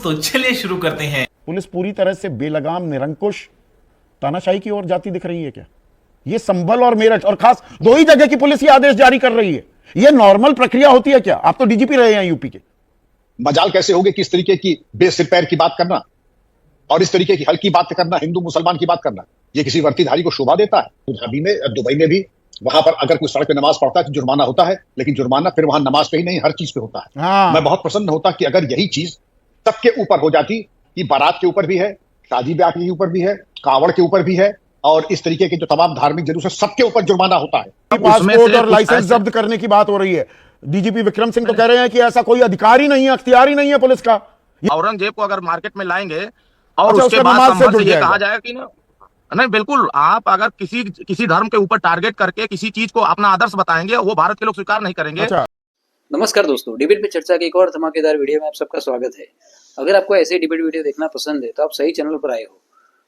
तो चलिए शुरू करते हैं। पुलिस पूरी तरह से बेलगाम निरंकुश तानाशाही की ओर जाती दिख रही है क्या? ये संभल और मेरठ और खास दो ही जगह की पुलिस ये आदेश जारी कर रही है। ये नॉर्मल प्रक्रिया होती है क्या? आप तो डीजीपी रहे हैं यूपी के। मजाल कैसे होगी कि इस तरीके की बेसिर पैर की बात करना और इस तरीके की हल्की बात करना, हिंदू मुसलमान की बात करना, ये किसी वर्दीधारी को शोभा देता है? दुबई में भी वहां पर अगर कोई सड़क पे नमाज पढ़ता है तो जुर्माना होता है, लेकिन जुर्माना फिर वहां नमाज पे ही नहीं, हर चीज पे होता है। मैं बहुत प्रसन्न होता कि अगर यही चीज सबके ऊपर हो जाती, कि बारात के ऊपर भी है, शादी ब्याह के ऊपर भी है, कांवड़ के ऊपर भी है, और इस तरीके के जो तमाम धार्मिक जुलूस है सबके ऊपर जुर्माना होता है। पासपोर्ट और लाइसेंस जब्त करने की बात हो रही है। डीजीपी विक्रम सिंह तो कह रहे हैं कि ऐसा कोई अधिकार ही नहीं है, अख्तियार ही नहीं है पुलिस का। औरंगजेब को अगर मार्केट में लाएंगे और उसके बाद संभल से ये कहा जाएगा कि ना, नहीं बिल्कुल, आप अगर किसी धर्म के ऊपर टारगेट करके किसी चीज को अपना आदर्श बताएंगे, वो भारत के लोग स्वीकार नहीं करेंगे। नमस्कार दोस्तों, डिबेट पे चर्चा की एक और धमाकेदार वीडियो में आप सबका स्वागत है। अगर आपको ऐसे डिबेट वीडियो देखना पसंद है तो आप सही चैनल पर आए हो।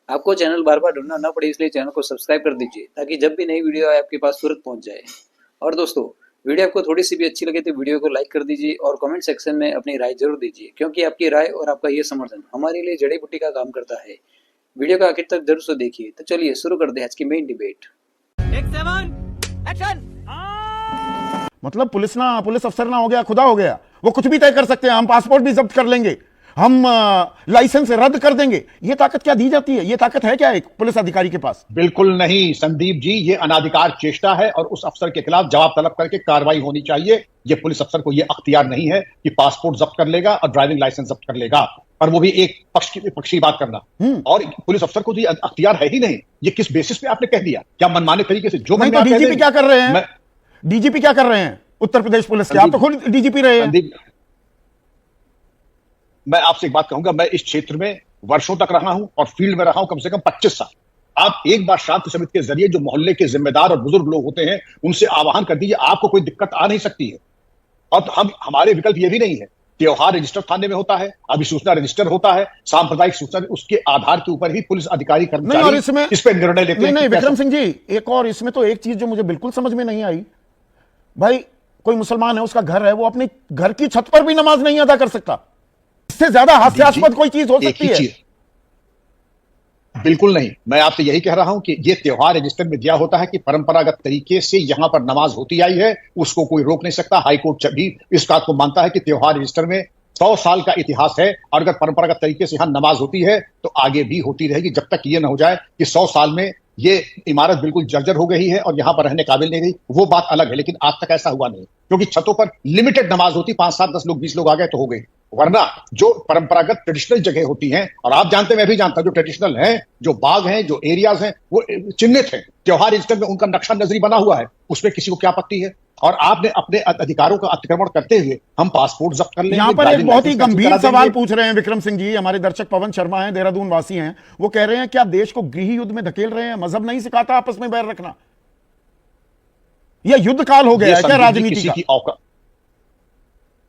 आपको चैनल बार बार ढूंढना न पड़े, इसलिए चैनल को सब्सक्राइब कर दीजिए ताकि जब भी नई वीडियो आए आपके पास तुरंत पहुंच जाए। और दोस्तों, वीडियो आपको थोड़ी सी भी अच्छी लगे तो वीडियो को लाइक कर दीजिए और कमेंट सेक्शन में अपनी राय जरूर दीजिए, क्योंकि आपकी राय और आपका ये समर्थन हमारे लिए जड़ी बूटी का काम करता है। वीडियो को आखिर तक जरूर से देखिए। तो चलिए शुरू कर दे आज की मेन डिबेट। मतलब पुलिस अफसर ना हो गया, खुदा हो गया, वो कुछ भी तय कर सकते हैं। हम पासपोर्ट भी जब्त कर लेंगे, हम लाइसेंस रद्द कर देंगे। ये ताकत क्या दी जाती है? ये ताकत है क्या एक पुलिस अधिकारी के पास? बिल्कुल नहीं संदीप जी, ये अनाधिकार चेष्टा है और उस अफसर के खिलाफ जवाब तलब करके कार्रवाई होनी चाहिए। ये पुलिस अफसर को ये अख्तियार नहीं है कि पासपोर्ट जब्त कर लेगा और ड्राइविंग लाइसेंस जब्त कर लेगा, और वो भी एक पक्षी बात करना। और पुलिस अफसर को तो ये अख्तियार है ही नहीं। ये किस बेसिस पे आपने कह दिया? क्या मनमाने तरीके से? जो डीजीपी क्या कर रहे हैं? डीजीपी क्या कर रहे हैं उत्तर प्रदेश पुलिस के? आप तो खुद डीजीपी रहे हैं। मैं आपसे एक बात कहूंगा, मैं इस क्षेत्र में वर्षों तक रहा हूं और फील्ड में रहा हूं कम से कम 25 साल। आप एक बार शांति समिति के जरिए जो मोहल्ले के जिम्मेदार और बुजुर्ग लोग होते हैं उनसे आह्वान कर दीजिए, आपको कोई दिक्कत आ नहीं सकती है। और हमारे विकल्प ये भी नहीं है। त्योहार रजिस्टर थाने में होता है, अभिसूचना रजिस्टर होता है, सांप्रदायिक सूचना, उसके आधार के ऊपर ही पुलिस अधिकारी कर्मचारी इस पर निर्णय लेते हैं। नहीं विक्रम सिंह जी, एक और इसमें तो एक चीज जो मुझे बिल्कुल समझ में नहीं आई, भाई कोई मुसलमान है, उसका घर है, वो अपने घर की छत पर भी नमाज नहीं अदा कर सकता। इससे ज्यादा हास्यास्पद कोई चीज हो सकती है? बिल्कुल नहीं। मैं आपसे यही कह रहा हूं कि ये त्योहार रजिस्टर में दिया होता है कि परंपरागत तरीके से यहां पर नमाज होती आई है, उसको कोई रोक नहीं सकता। हाईकोर्ट भी इस बात को मानता है कि त्योहार रजिस्टर में 100 साल का इतिहास है, और अगर परंपरागत तरीके से यहां नमाज होती है तो आगे भी होती रहेगी, जब तक ये ना हो जाए कि 100 साल में ये इमारत बिल्कुल जर्जर हो गई है और यहां पर रहने काबिल नहीं रही। वो बात अलग है, लेकिन आज तक ऐसा हुआ नहीं, क्योंकि छतों पर लिमिटेड नमाज होती, 5, 7, 10 लोग, 20 लोग आ गए तो हो गई। वरना जो परंपरागत ट्रेडिशनल जगह होती हैं, और आप जानते हैं, मैं भी जानता हूं, जो ट्रेडिशनल हैं, जो बाग हैं, जो एरियाज हैं, वो चिन्हित हैं। त्योहार रजिस्टर में उनका नक्शा नजरी बना हुआ है, उसमें किसी को क्या आपत्ति है? और आपने अपने अधिकारों का अतिक्रमण करते हुए हम पासपोर्ट जब्त कर लेंगे। यहां पर एक बहुत ही गंभीर सवाल पूछ रहे हैं विक्रम सिंह जी, हमारे दर्शक पवन शर्मा हैं, देहरादून वासी हैं। वो कह रहे हैं क्या देश को गृह युद्ध में धकेल रहे हैं? मजहब नहीं सिखाता आपस में बैर रखना? यह युद्ध काल हो गया है क्या राजनीति का?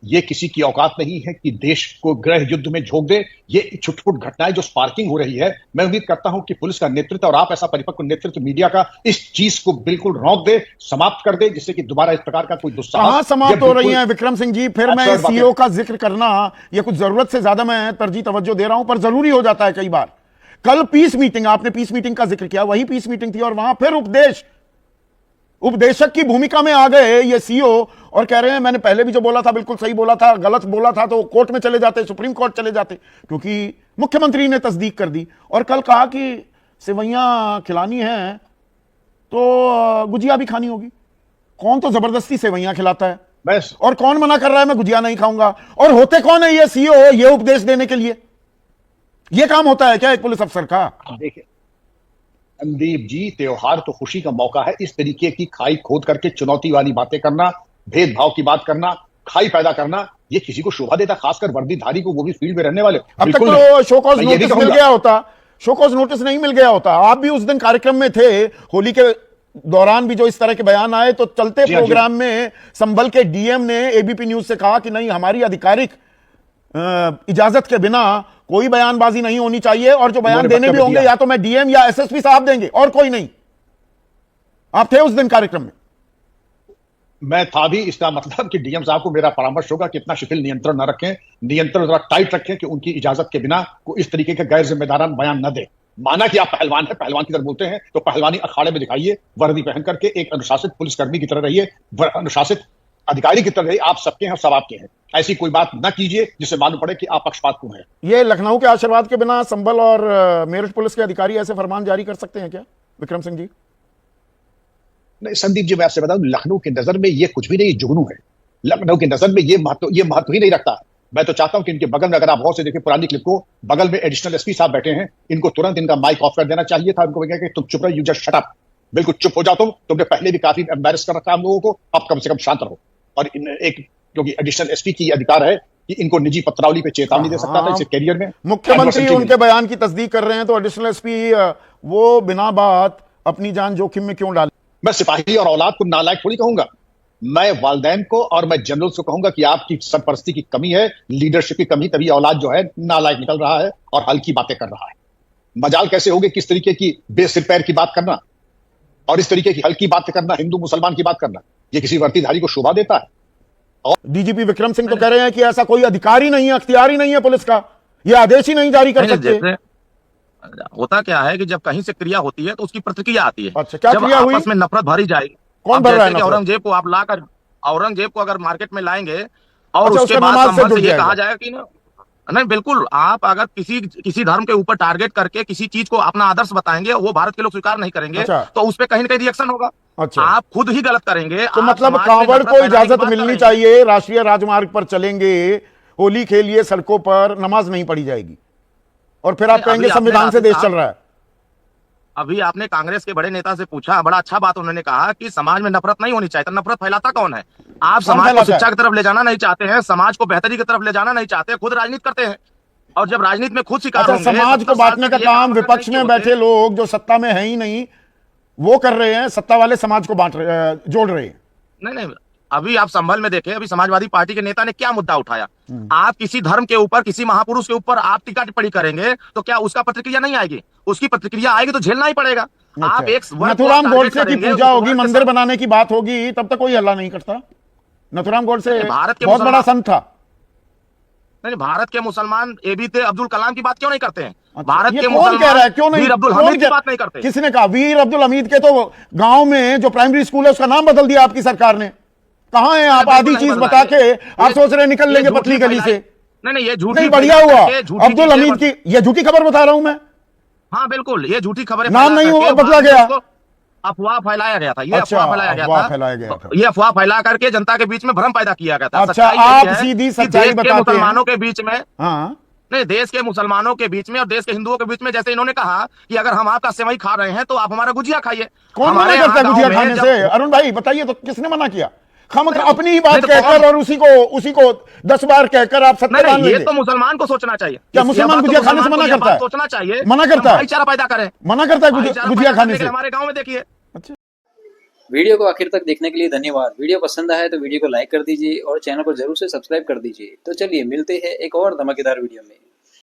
ये किसी की औकात नहीं है कि देश को गृह युद्ध में झोंक दे। ये छुटपुट घटनाएं जो स्पार्किंग हो रही है, मैं उम्मीद करता हूं कि पुलिस का नेतृत्व और आप ऐसा परिपक्व नेतृत्व मीडिया का इस चीज को बिल्कुल रोक दे, समाप्त कर दे, जिससे कि दोबारा इस प्रकार का कोई दुस्साहस समाप्त हो रही है। विक्रम सिंह जी, फिर मैं सीओ का जिक्र करना ये कुछ जरूरत से ज्यादा मैं तरजीह तवज्जो दे रहा हूं, पर जरूरी हो जाता है कई बार। कल पीस मीटिंग, आपने पीस मीटिंग का जिक्र किया, वही पीस मीटिंग थी और वहां फिर उपदेशक की भूमिका में आ गए ये सीओ और कह रहे हैं मैंने पहले भी जो बोला था बिल्कुल सही बोला था, गलत बोला था तो कोर्ट में चले जाते, सुप्रीम कोर्ट चले जाते, क्योंकि मुख्यमंत्री ने तस्दीक कर दी। और कल कहा कि सेवैयां खिलानी है तो गुजिया भी खानी होगी। कौन तो जबरदस्ती सेवैयां खिलाता है बस, और कौन मना कर रहा है मैं गुजिया नहीं खाऊंगा? और होते कौन है ये सीओ ये उपदेश देने के लिए? ये काम होता है क्या एक पुलिस अफसर का? देखिए संदीप जी, त्योहार तो खुशी का मौका है। इस तरीके की खाई खोद करके चुनौती वाली बातें करना, भेदभाव की बात करना, खाई पैदा करना, ये किसी को शोभा देता, खासकर वर्दीधारी को, वो भी फील्ड में रहने वाले। अब तक तो शोकॉज नोटिस मिल गया होता, शोकॉज नोटिस नहीं मिल गया होता। आप भी उस दिन कार्यक्रम में थे, होली के दौरान भी जो इस तरह के बयान आए, तो चलते प्रोग्राम में संभल के डीएम ने एबीपी न्यूज से कहा कि नहीं, हमारी आधिकारिक इजाजत के बिना कोई बयानबाजी नहीं होनी चाहिए, और जो बयान देने भी होंगे या तो मैं डीएम या एसएसपी साहब देंगे और कोई नहीं। आप थे उस दिन कार्यक्रम में? मैं था भी, इसका मतलब कि डीएम साहब को मेरा परामर्श होगा कि इतना शिथिल नियंत्रण न रखें, नियंत्रण जरा टाइट रखें कि उनकी इजाजत के बिना को इस तरीके के गैर जिम्मेदारान बयान न दे। माना कि आप पहलवान हैं, पहलवान की तरह बोलते हैं, तो पहलवानी अखाड़े में दिखाइए, वर्दी पहन करके एक अनुशासित पुलिसकर्मी की तरह रहिए, अनुशासित अधिकारी की तरह रहिए। आप सबके हैं, सब आपके हैं। ऐसी कोई बात न कीजिए जिससे मालूम पड़े कि आप पक्षपातपूर्ण हैं। ये लखनऊ के आशीर्वाद के बिना संभल और मेरठ पुलिस के अधिकारी ऐसे फरमान जारी कर सकते हैं क्या, विक्रम सिंह जी? नहीं संदीप जी, मैं आपसे बताऊं, लखनऊ की नजर में ये कुछ भी नहीं, जुगनू है। लखनऊ की नजर में ये महत्व ही नहीं रखता। मैं तो चाहता हूं कि इनके बगल में, अगर आप गौर से देखें पुरानी क्लिप को, बगल में एडिशनल एसपी साहब बैठे हैं, इनको तुरंत इनका माइक ऑफ कर देना चाहिए था। इनको कि तुम चुप रहो, यू जस्ट शट अप, बिल्कुल चुप हो जाओ तुमने पहले भी काफी एम्बैरेस कर रखा हम लोगों को, अब कम से कम शांत रहो। और एक क्योंकि एडिशनल एसपी की अधिकार है कि इनको निजी पत्रावली पे चेतावनी दे सकता था, इसे कैरियर में। मुख्यमंत्री उनके बयान की तस्दीक कर रहे हैं, तो एडिशनल एसपी वो बिना बात अपनी जान जोखिम में क्यों डाले? मैं सिपाही और औलाद को नालायक थोड़ी कहूंगा, मैं वालदैन को और मैं जनरल को कहूंगा कि आपकी सरपरस्ती की कमी है, लीडरशिप की कमी, तभी औलाद जो है नालायक निकल रहा है और हल्की बातें कर रहा है। मजाल कैसे होगी किस तरीके की बेसिर पैर की बात करना और इस तरीके की हल्की बातें करना, हिंदू मुसलमान की बात करना, ये किसी वर्दीधारी को शोभा देता है? और डीजीपी विक्रम सिंह तो कह रहे हैं कि ऐसा कोई अधिकार ही नहीं है, अख्तियार ही नहीं है पुलिस का, ये आदेश ही नहीं जारी कर सकते। होता क्या है कि जब कहीं से क्रिया होती है तो उसकी प्रतिक्रिया आती है। अच्छा, क्या जब क्रिया हुई? आपस में नफरत भरी जाएगी, कौन भर रहा है नफरत? औरंगजेब को आप लाकर, औरंगजेब को अगर मार्केट में लाएंगे और अच्छा, उसके बाद नमाज से संभल जुड़ से ये जाएगा। कहा जाएगा कि ना, नहीं बिल्कुल, आप अगर किसी धर्म के ऊपर टारगेट करके किसी चीज को अपना आदर्श बताएंगे, वो भारत के लोग स्वीकार नहीं करेंगे। अच्छा। तो उस पर कहीं ना कहीं रिएक्शन होगा। अच्छा। आप खुद ही गलत करेंगे। तो आप मतलब समाज में कांवड़ नफरत को फैलाने की इजाजत बात मिलनी करेंगे। चाहिए, राष्ट्रीय राजमार्ग पर चलेंगे, होली खेलिए सड़कों पर, नमाज नहीं पढ़ी जाएगी, और फिर आप कहेंगे संविधान से देश चल रहा है। अभी आपने कांग्रेस के बड़े नेता से पूछा, बड़ा अच्छा बात उन्होंने कहा कि समाज में नफरत नहीं होनी चाहिए। तो नफरत फैलाता कौन है? आप समाज को शिक्षा की तरफ ले जाना नहीं चाहते हैं, समाज को बेहतरी की तरफ ले जाना नहीं चाहते, खुद राजनीति करते हैं, और जब राजनीति में खुद शिकार होंगे, समाज को बांटने का काम विपक्ष में बैठे लोग जो सत्ता में है ही नहीं वो कर रहे हैं, सत्ता वाले समाज को जोड़ रहे हैं। नहीं, अभी आप संभल में देखें, अभी समाजवादी पार्टी के नेता ने क्या मुद्दा उठाया। आप किसी धर्म के ऊपर, किसी महापुरुष के ऊपर आप टीका टिप्पणी करेंगे तो क्या उसका प्रतिक्रिया नहीं आएगी? उसकी प्रतिक्रिया आएगी तो झेलना ही पड़ेगा। आप एक नथुराम गोडसे की पूजा होगी, मंदिर बनाने की बात होगी, तब तक कोई हल्ला नहीं करता। नथुराम गोडसे बहुत बड़ा संत था। नहीं, भारत के मुसलमान एबीजे अब्दुल कलाम की बात क्यों नहीं करते हैं? अच्छा, भारत के कौन कह रहा है क्यों नहीं? वीर अब्दुल हमीद की बात नहीं करते? किसने कहा? वीर अब्दुल हमीद के तो गांव में जो प्राइमरी स्कूल है उसका नाम बदल दिया आपकी सरकार ने। कहां है आप? आधी चीज बता के आप सोच रहे निकल लेंगे पतली गली से। नहीं, ये झूठी, नहीं, बढ़िया हुआ अब्दुल हमीद की, ये झूठी खबर बता रहा हूं मैं। हाँ बिल्कुल, ये झूठी खबर, नाम नहीं हुआ, बदला गया, अफवाह फैलाया गया था। ये अच्छा, अफवाह फैलाया गया था। ये अफवाह फैला करके जनता के बीच में भ्रम पैदा किया गया था। अच्छा, आप सीधी सच्चाई बताते हैं। मुसलमानों के बीच में, हाँ नहीं, देश के मुसलमानों के बीच में और देश के हिंदुओं के बीच में, जैसे इन्होंने कहा कि अगर हम आपका सेवई खा रहे हैं तो आप हमारा गुजिया खाइए। कौन मना करता है गुजिया खाने से? अरुण भाई बताइए तो, किसने मना किया? हम अपनी ही बात कहकर और उसी को 10 बार कहकर आप सत्य मान लेंगे? ये तो मुसलमान को सोचना चाहिए। क्या मुसलमान गुजिया खाने से मना करता है? सोचना चाहिए, मना करता है, भाईचारा पैदा करें, मना करता है गुजिया खाने से? हमारे गाँव में देखिए। अच्छा, वीडियो को आखिर तक देखने के लिए धन्यवाद। वीडियो पसंद आया तो वीडियो को लाइक कर दीजिए और चैनल को जरूर से सब्सक्राइब कर दीजिए। तो चलिए मिलते हैं एक और धमाकेदार वीडियो में।